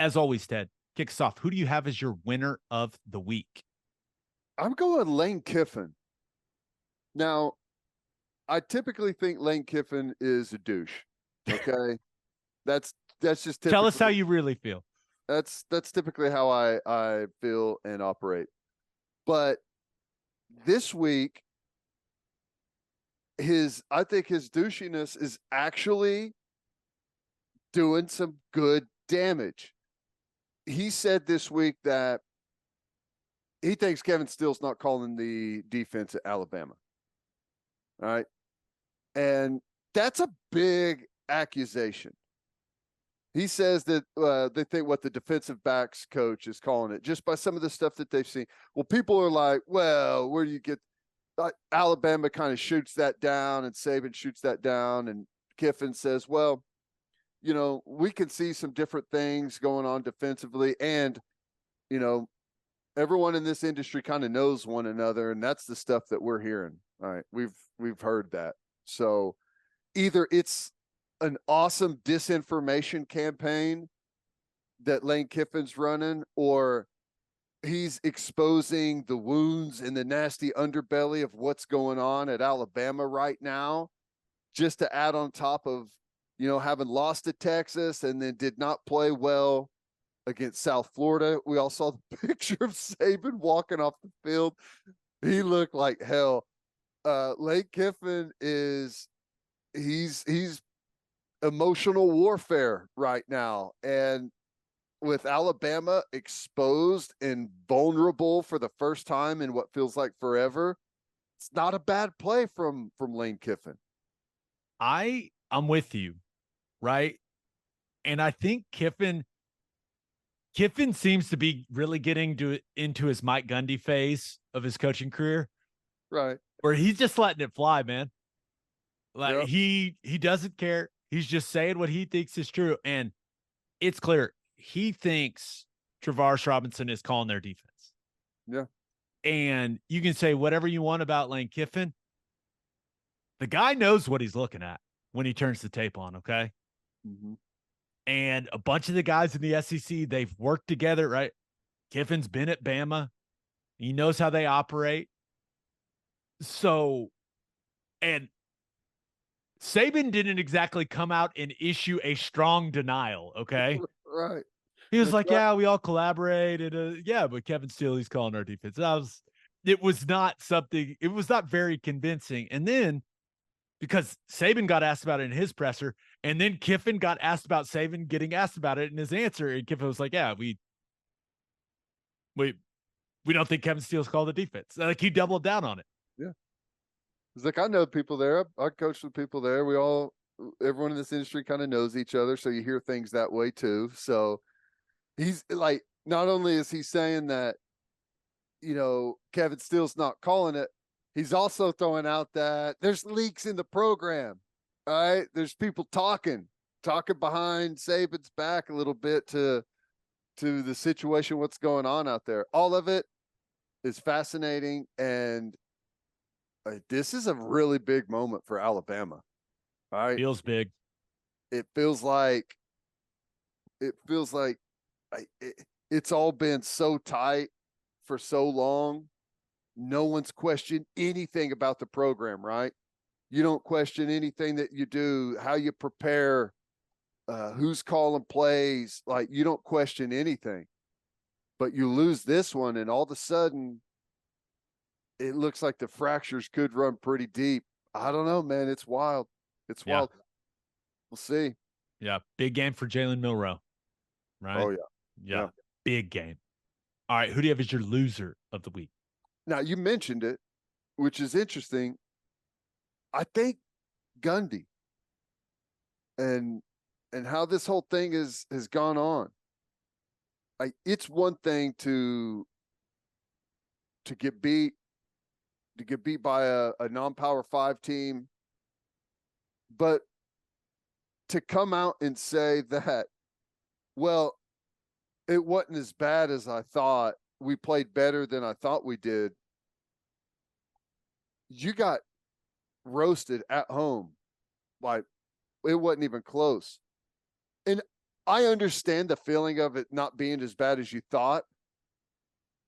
As always, Ted, kick us off. Who do you have as your winner of the week? I'm going Lane Kiffin. Now, I typically think Lane Kiffin is a douche. Okay. that's just Tell us how typically you really feel. that's typically how I feel and operate. But this week, I think his douchiness is actually doing some good damage. He said this week that he thinks Kevin Steele's not calling the defense at Alabama. All right. And that's a big accusation. He says that they think what the defensive backs coach is calling it just by some of the stuff that they've seen. Well, people are like, well, where do you get Alabama kind of shoots that down and Saban shoots that down. And Kiffin says, well, we can see some different things going on defensively. And, everyone in this industry kind of knows one another. And that's the stuff that we're hearing. All right. We've heard that. So either it's an awesome disinformation campaign that Lane Kiffin's running, or he's exposing the wounds and the nasty underbelly of what's going on at Alabama right now, just to add on top of, having lost to Texas and then did not play well against South Florida. We all saw the picture of Saban walking off the field. He looked like hell. Lane Kiffin he's emotional warfare right now. And with Alabama exposed and vulnerable for the first time in what feels like forever, it's not a bad play from Lane Kiffin. I'm with you, right? And I think Kiffin seems to be really getting into his Mike Gundy phase of his coaching career. Right. Where he's just letting it fly, man. Like Yep. he doesn't care. He's just saying what he thinks is true. And it's clear he thinks Travaris Robinson is calling their defense. Yeah. And you can say whatever you want about Lane Kiffin. The guy knows what he's looking at when he turns the tape on, okay? Mm-hmm. And a bunch of the guys in the SEC, they've worked together, right? Kiffin's been at Bama. He knows how they operate. So, and Saban didn't exactly come out and issue a strong denial, okay? Right. He was That's like, right. yeah, we all collaborated. Yeah, but Kevin Steele, he's calling our defense. It was not very convincing. And then, because Saban got asked about it in his presser, and then Kiffin got asked about Saban getting asked about it in his answer, and Kiffin was like, yeah, we don't think Kevin Steele's called the defense. Like, he doubled down on it. Yeah. It's like, I know people there. I coached with people there. Everyone in this industry kind of knows each other. So you hear things that way too. So he's like, not only is he saying that, Kevin Steele's not calling it, he's also throwing out that there's leaks in the program. All right. There's people talking behind Saban's back a little bit to the situation, what's going on out there. All of it is fascinating. And this is a really big moment for Alabama. All right. Feels big. It feels like it's all been so tight for so long. No one's questioned anything about the program, right? You don't question anything that you do, how you prepare, who's calling plays. Like, you don't question anything. But you lose this one, and all of a sudden, it looks like the fractures could run pretty deep. I don't know, man. It's wild. It's wild. We'll see. Yeah. Big game for Jalen Milroe. Right? Oh, yeah. Yeah. Big game. All right. Who do you have as your loser of the week? Now, you mentioned it, which is interesting. I think Gundy and how this whole thing has gone on. It's one thing to get beat by a non-power 5 team, but to come out and say that, well, it wasn't as bad as I thought. We played better than I thought we did. You got roasted at home. Like, it wasn't even close. And I understand the feeling of it not being as bad as you thought,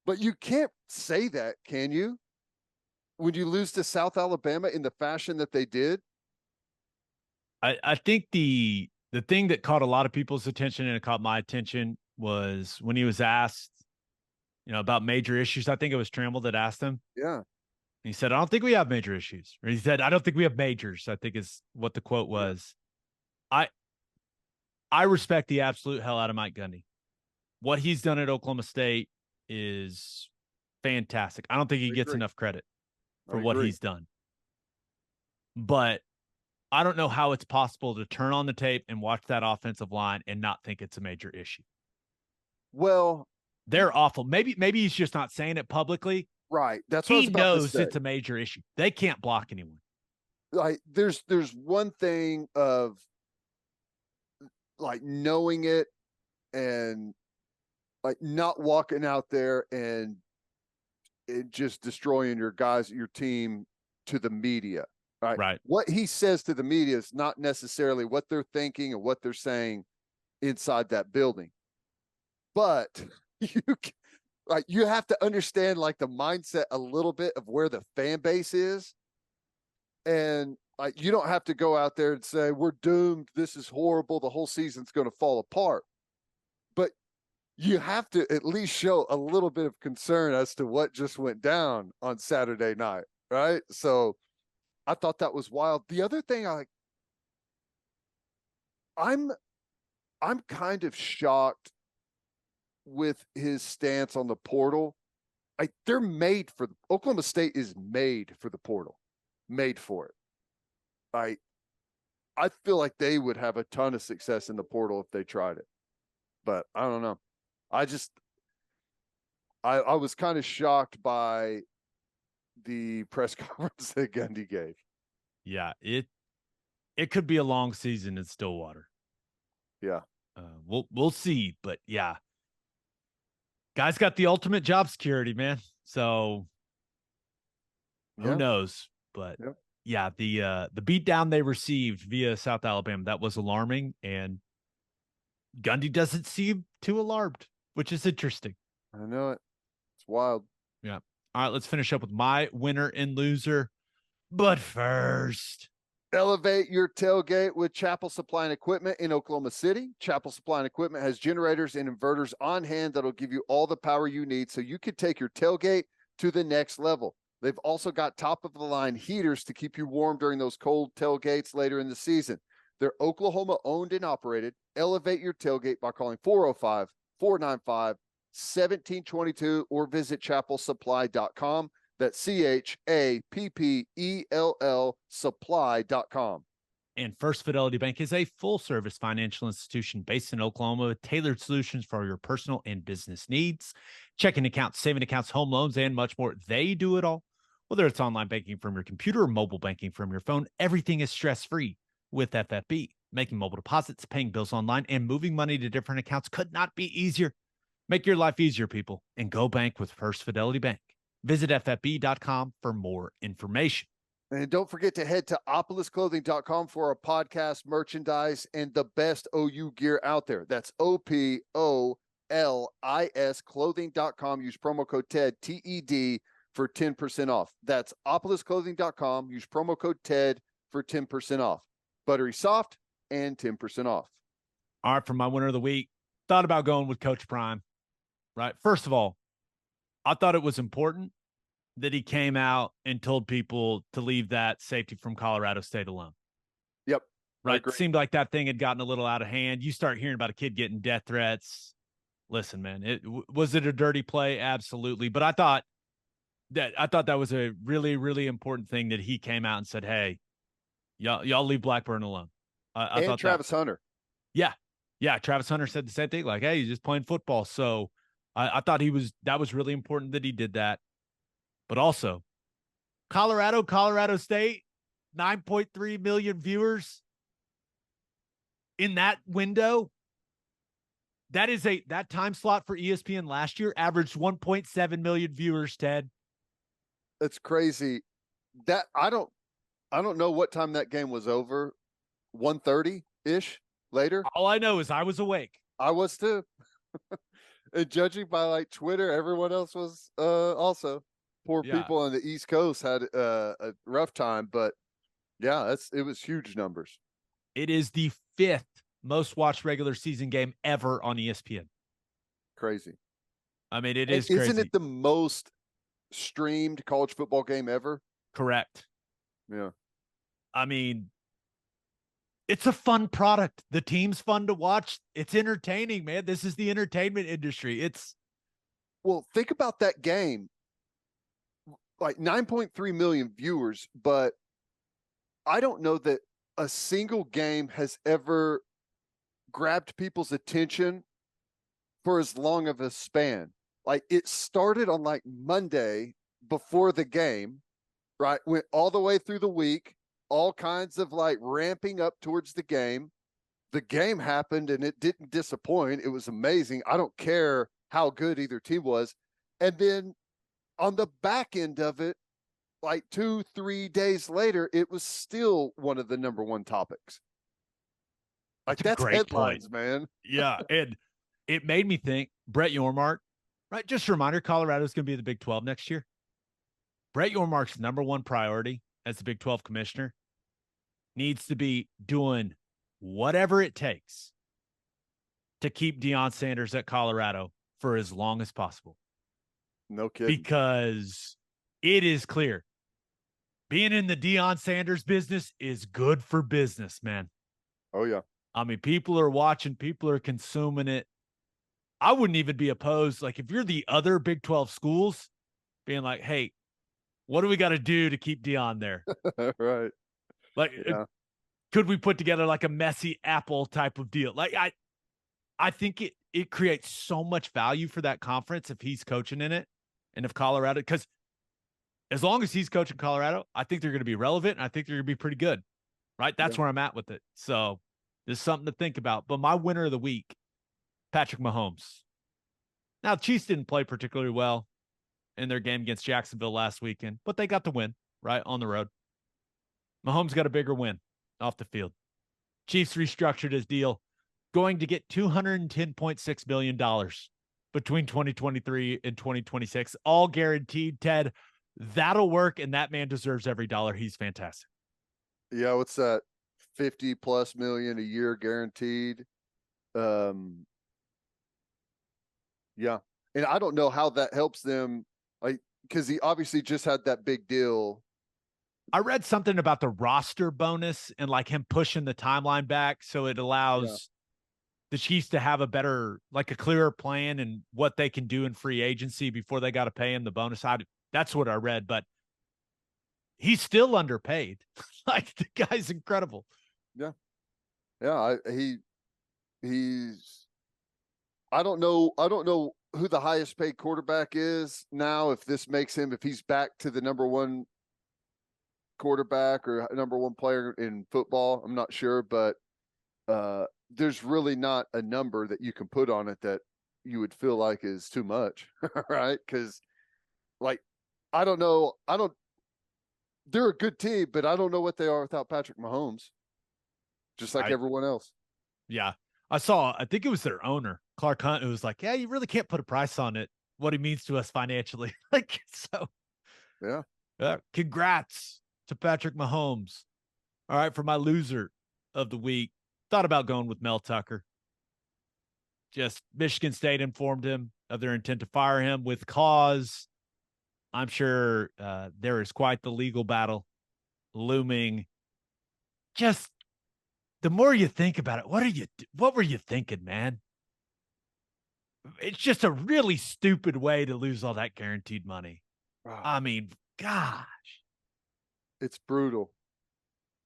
but you can't say that, can you? When you lose to South Alabama in the fashion that they did. I think the thing that caught a lot of people's attention and it caught my attention was when he was asked, about major issues. I think it was Trammell that asked him. Yeah. He said, I don't think we have major issues. Or he said, I don't think we have majors, I think is what the quote was. Yeah. I respect the absolute hell out of Mike Gundy. What he's done at Oklahoma State is fantastic. I don't think he gets enough credit for what he's done. But I don't know how it's possible to turn on the tape and watch that offensive line and not think it's a major issue. Well, they're awful. Maybe he's just not saying it publicly. Right. That's what I was about to say. He knows it's a major issue. They can't block anyone. Like there's one thing of like knowing it and like not walking out there and just destroying your guys, your team to the media. Right. What he says to the media is not necessarily what they're thinking and what they're saying inside that building. But you have to understand like the mindset a little bit of where the fan base is. And like you don't have to go out there and say, we're doomed, this is horrible, the whole season's going to fall apart. But you have to at least show a little bit of concern as to what just went down on Saturday night, right? So I thought that was wild. The other thing I'm kind of shocked with his stance on the portal. They're made for Oklahoma State is made for the portal, made for it. I feel like they would have a ton of success in the portal if they tried it, but I don't know. I was kind of shocked by the press conference that Gundy gave. Yeah, it could be a long season in Stillwater. Yeah, we'll see, but yeah, guys got the ultimate job security, man. So who knows? But yeah, the beatdown they received via South Alabama, that was alarming, and Gundy doesn't seem too alarmed, which is interesting. I know it. It's wild. Yeah. All right, let's finish up with my winner and loser. But first, elevate your tailgate with Chapel Supply and Equipment in Oklahoma City. Chapel Supply and Equipment has generators and inverters on hand that'll give you all the power you need so you can take your tailgate to the next level. They've also got top-of-the-line heaters to keep you warm during those cold tailgates later in the season. They're Oklahoma-owned and operated. Elevate your tailgate by calling 405-495-1722 or visit chapelsupply.com. That's CHAPPELL supply.com. And First Fidelity Bank is a full-service financial institution based in Oklahoma with tailored solutions for your personal and business needs. Checking accounts, saving accounts, home loans, and much more. They do it all. Whether it's online banking from your computer or mobile banking from your phone, everything is stress-free with FFB. Making mobile deposits, paying bills online, and moving money to different accounts could not be easier. Make your life easier, people, and go bank with First Fidelity Bank. Visit ffb.com for more information. And don't forget to head to opolisclothing.com for our podcast merchandise and the best OU gear out there. That's OPOLIS clothing.com. Use promo code TED, TED, for 10% off. That's opolisclothing.com. Use promo code TED for 10% off. Buttery soft and 10% off. All right, for my winner of the week, thought about going with Coach Prime, right? First of all, I thought it was important that he came out and told people to leave that safety from Colorado State alone. Yep. Right. It seemed like that thing had gotten a little out of hand. You start hearing about a kid getting death threats. Listen, man, was it a dirty play? Absolutely. But I thought that was a really, really important thing that he came out and said, hey, y'all leave Blackburn alone. I thought Travis Hunter. Yeah. Yeah. Travis Hunter said the same thing. Like, hey, he's just playing football. So I thought that was really important that he did that. But also, Colorado State, 9.3 million viewers in that window. That time slot for ESPN last year averaged 1.7 million viewers, Ted. That's crazy. That I don't know what time that game was over. 1:30-ish. later? All I know is I was awake. I was too. And judging by like Twitter, everyone else was also. Poor Yeah. people on the East Coast had a rough time, but yeah, it was huge numbers. It is the 5th most watched regular season game ever on ESPN. Crazy. I mean, it And is isn't crazy. it the most streamed college football game ever? Correct. Yeah. I mean, it's a fun product. The team's fun to watch. It's entertaining, man. This is the entertainment industry. Well, think about that game. Like 9.3 million viewers, but I don't know that a single game has ever grabbed people's attention for as long of a span. Like it started on like Monday before the game, right? Went all the way through the week, all kinds of like ramping up towards the game. The game happened and it didn't disappoint. It was amazing. I don't care how good either team was. And then on the back end of it, like 2-3 days later, it was still one of the number one topics. Like a that's great point. headlines, man. Yeah. And it made me think Brett Yormark, right? Just a reminder, Colorado's going to be the Big 12 next year. Brett Yormark's number one priority as the Big 12 commissioner needs to be doing whatever it takes to keep Deion Sanders at Colorado for as long as possible. No kidding. Because it is clear being in the Deion Sanders business is good for business, man. Oh, yeah. I mean, people are watching, people are consuming it. I wouldn't even be opposed. Like, if you're the other Big 12 schools, being like, hey, what do we got to do to keep Deion there? Right. Like, Yeah. could we put together like a messy Apple type of deal? Like, I think it creates so much value for that conference if he's coaching in it and if Colorado, because as long as he's coaching Colorado, I think they're going to be relevant and I think they're going to be pretty good, right? That's where I'm at with it. So there's something to think about. But my winner of the week, Patrick Mahomes. Now, Chiefs didn't play particularly well in their game against Jacksonville last weekend, but they got the win, right, on the road. Mahomes got a bigger win off the field. Chiefs restructured his deal, going to get $210.6 million between 2023 and 2026, all guaranteed. Ted, that'll work, and that man deserves every dollar. He's fantastic. Yeah, what's that? 50 plus million a year guaranteed. Yeah. And I don't know how that helps them, like, because he obviously just had that big deal. I read something about the roster bonus and like him pushing the timeline back so it allows the Chiefs to have a better, like a clearer plan and what they can do in free agency before they got to pay him the bonus. That's what I read, but he's still underpaid. Like the guy's incredible. Yeah. Yeah. He's, I don't know who the highest paid quarterback is now. If this makes him, if he's back to the number one quarterback or number one player in football, I'm not sure, but there's really not a number that you can put on it that you would feel like is too much, right? Because, like, I don't know, they're a good team, but I don't know what they are without Patrick Mahomes, just like everyone else. Yeah. I think it was their owner, Clark Hunt, who was like, yeah, you really can't put a price on it, what he means to us financially. Like, so, yeah. Congrats to Patrick Mahomes. All right. For my loser of the week, thought about going with Mel Tucker. Just Michigan State informed him of their intent to fire him with cause. I'm sure there is quite the legal battle looming. Just the more you think about it, what were you thinking, man? It's just a really stupid way to lose all that guaranteed money. Wow. I mean, gosh. It's brutal.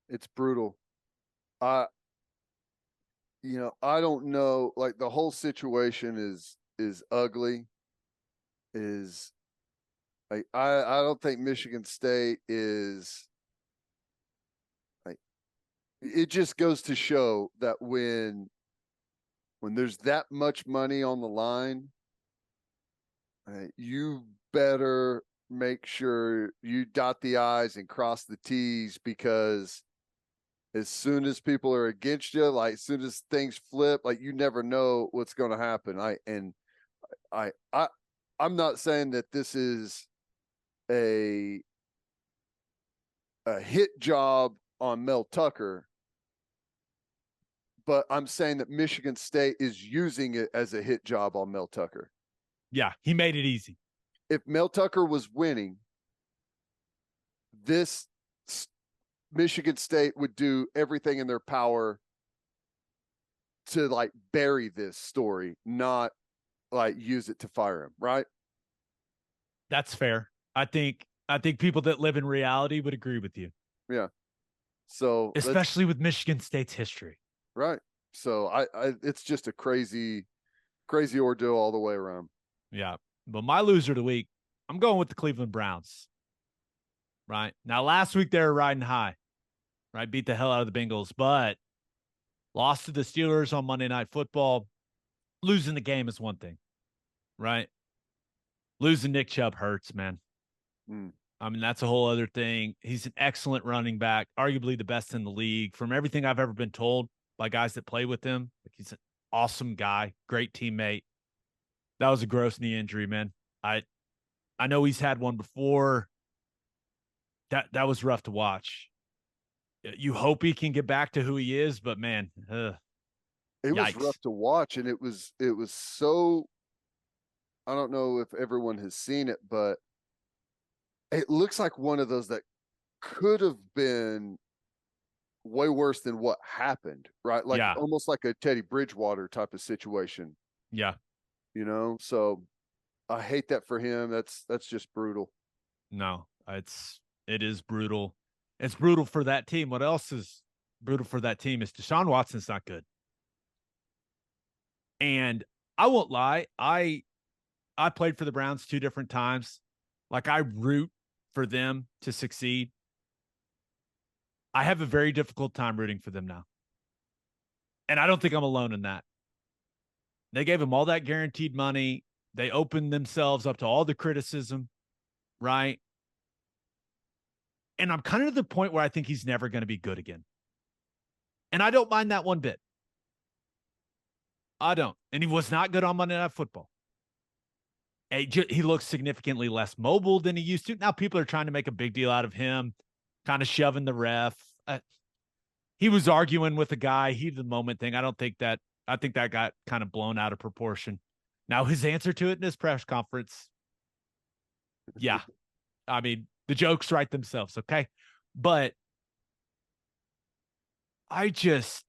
It's brutal. I don't know, like the whole situation is ugly. Is like I don't think Michigan State is like, it just goes to show that when there's that much money on the line, you better make sure you dot the I's and cross the T's, because as soon as people are against you, like as soon as things flip, like you never know what's going to happen. I'm not saying that this is a hit job on Mel Tucker, but I'm saying that Michigan State is using it as a hit job on Mel Tucker. Yeah, he made it easy. If Mel Tucker was winning, this Michigan State would do everything in their power to like bury this story, not like use it to fire him, right? That's fair. I think people that live in reality would agree with you. Yeah. So especially with Michigan State's history. Right. So I it's just a crazy ordeal all the way around. Yeah. But my loser of the week, I'm going with the Cleveland Browns. Right. Now, last week they were riding high, right? Beat the hell out of the Bengals, but lost to the Steelers on Monday Night Football. Losing the game is one thing, right? Losing Nick Chubb hurts, man. I mean, that's a whole other thing. He's an excellent running back, arguably the best in the league. From everything I've ever been told by guys that play with him, like he's an awesome guy, great teammate. That was a gross knee injury, man. I know he's had one before. That was rough to watch. You hope he can get back to who he is, but man, it was rough to watch, and it was so. I don't know if everyone has seen it, but it looks like one of those that could have been way worse than what happened, right? Like almost like a Teddy Bridgewater type of situation. Yeah. You know, so I hate that for him. That's just brutal. No, it is brutal. It's brutal for that team. What else is brutal for that team is Deshaun Watson's not good. And I won't lie, I played for the Browns 2 different times. Like, I root for them to succeed. I have a very difficult time rooting for them now. And I don't think I'm alone in that. They gave him all that guaranteed money. They opened themselves up to all the criticism, right? And I'm kind of to the point where I think he's never going to be good again. And I don't mind that one bit. I don't. And he was not good on Monday Night Football. He looks significantly less mobile than he used to. Now people are trying to make a big deal out of him, kind of shoving the ref. He was arguing with a guy, heat of the moment thing. I think that got kind of blown out of proportion. Now his answer to it in his press conference, yeah. I mean, the jokes write themselves, okay? But that's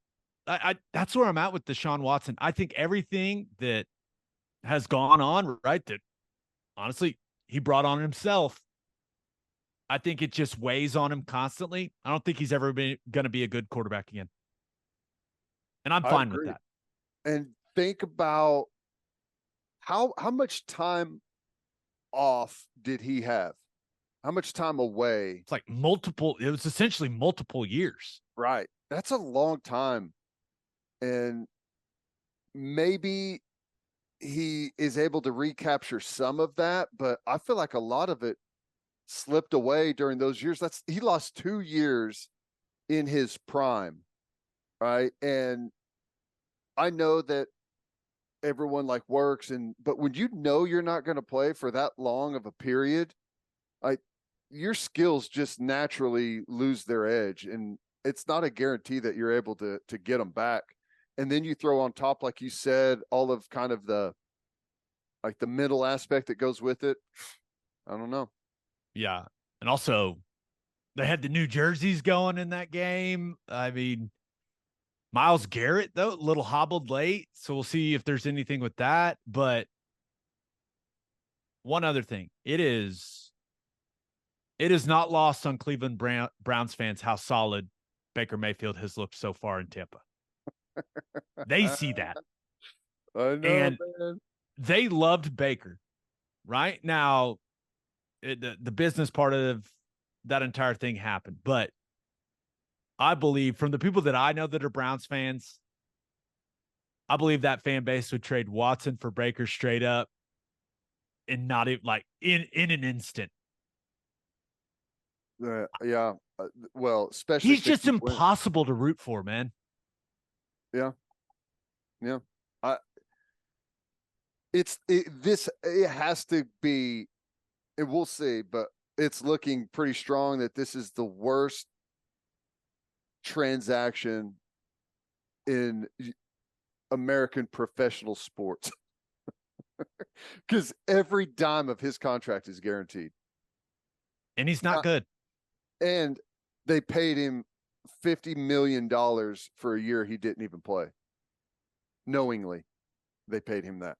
where I'm at with Deshaun Watson. I think everything that has gone on, right, that honestly he brought on himself, I think it just weighs on him constantly. I don't think he's ever going to be a good quarterback again. And I'm fine with that. And think about how much time off did he have? How much time away? It's like it was essentially multiple years. Right. That's a long time. And maybe he is able to recapture some of that, but I feel like a lot of it slipped away during those years. He lost 2 years in his prime, right? And I know that everyone like works, but when you know you're not going to play for that long of a period, your skills just naturally lose their edge, and it's not a guarantee that you're able to get them back. And then you throw on top, like you said, all of kind of the mental aspect that goes with it. I don't know. Yeah. And also they had the new jerseys going in that game. I mean, Myles Garrett, though, a little hobbled late. So we'll see if there's anything with that. But one other thing, it is not lost on Cleveland Browns fans how solid Baker Mayfield has looked so far in Tampa. They see that. I know, and man. They loved Baker. Right now, the business part of that entire thing happened. But I believe, from the people that I know that are Browns fans, I believe that fan base would trade Watson for Baker straight up, and not even like in an instant. Yeah. Well, especially He's if they just keep winning. impossible to root for, man. Yeah. Yeah. I it has to be, and we'll see, but it's looking pretty strong that this is the worst transaction in American professional sports because every dime of his contract is guaranteed. And he's not good. And they paid him $50 million for a year he didn't even play. Knowingly, they paid him that.